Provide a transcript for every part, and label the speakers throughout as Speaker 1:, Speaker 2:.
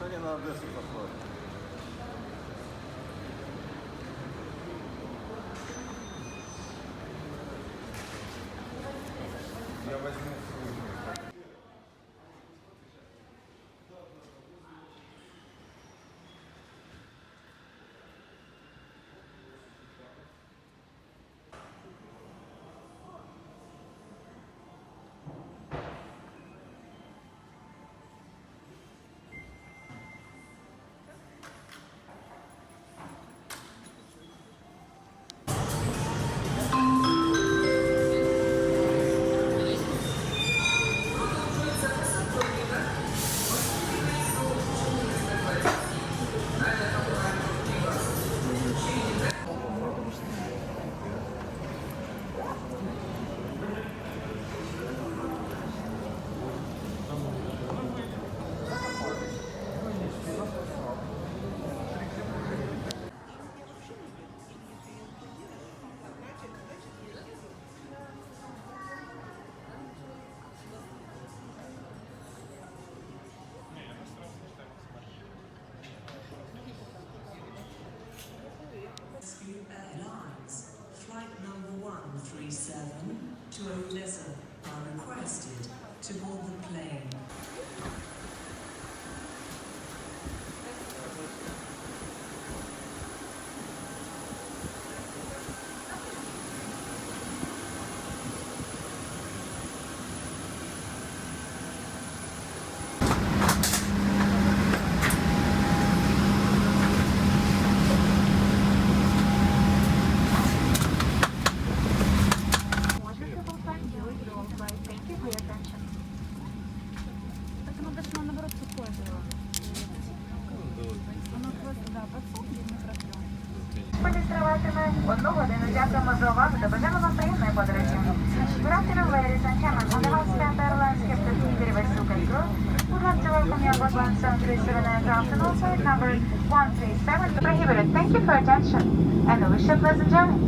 Speaker 1: они на Одессу заходят. Я возьму свой.
Speaker 2: Airlines, flight number 137 to Odessa are requested to board the plane.
Speaker 3: Поэтому даже наоборот сухое было. Оно просто, да, подсохнет, мы протрем.
Speaker 4: Подістриватиме 1 годину. Дякуємо за увагу та бажаємо вам приємної подорожі. Good afternoon, ladies and gentlemen. On behalf of Stamp Airlines, Captain Igor Vasuk and crew, would like to welcome you on board Boeing 737 aircraft and also at number 137 prohibited. Thank you for your attention and we wish you a pleasant journey.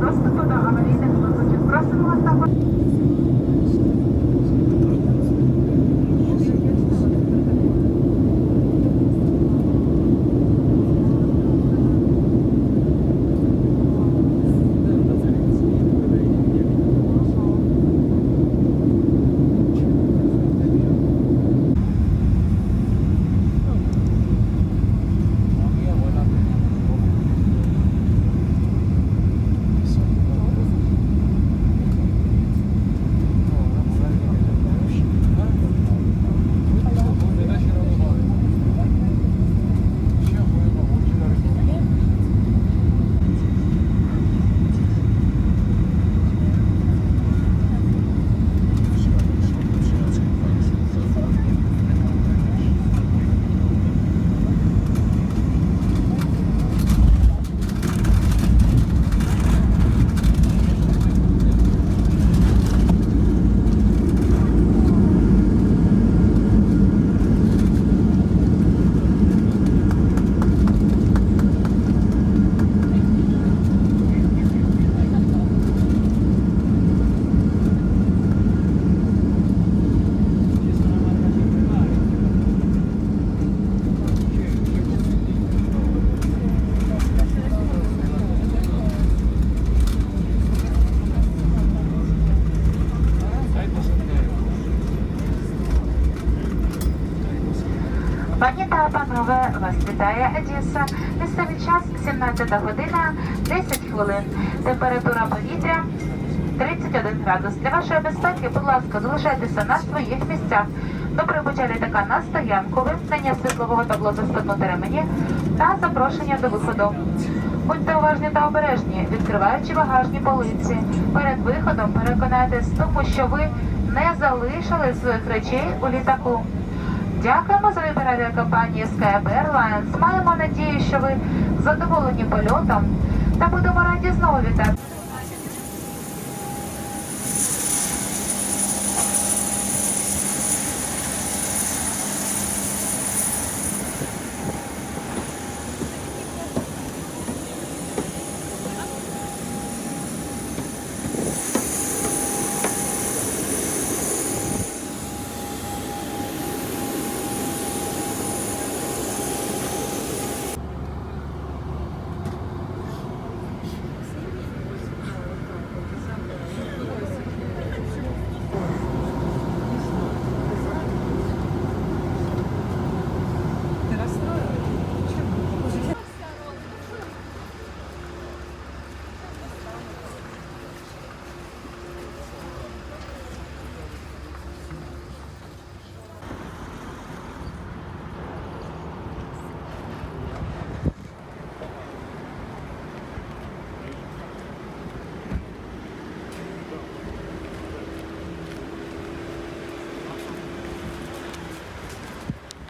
Speaker 4: доступу до аварійних виходів. Просимо вас також. Пані та панове, вас вітає Одеса. Місцевий час 17 година 10 хвилин. Температура повітря 31 градус. Для вашої безпеки, будь ласка, залишайтеся на своїх місцях. До прибуття літака на стоянку, вимкнення світлового табло застегнути ремені та запрошення до виходу. Будьте уважні та обережні, відкриваючи багажні полиці. Перед виходом переконайтесь в тому, що ви не залишили своїх речей у літаку. Дякуємо за вибір авіакомпанії Sky Airlines. Маємо надію, що ви задоволені польотом та будемо раді знову вітати.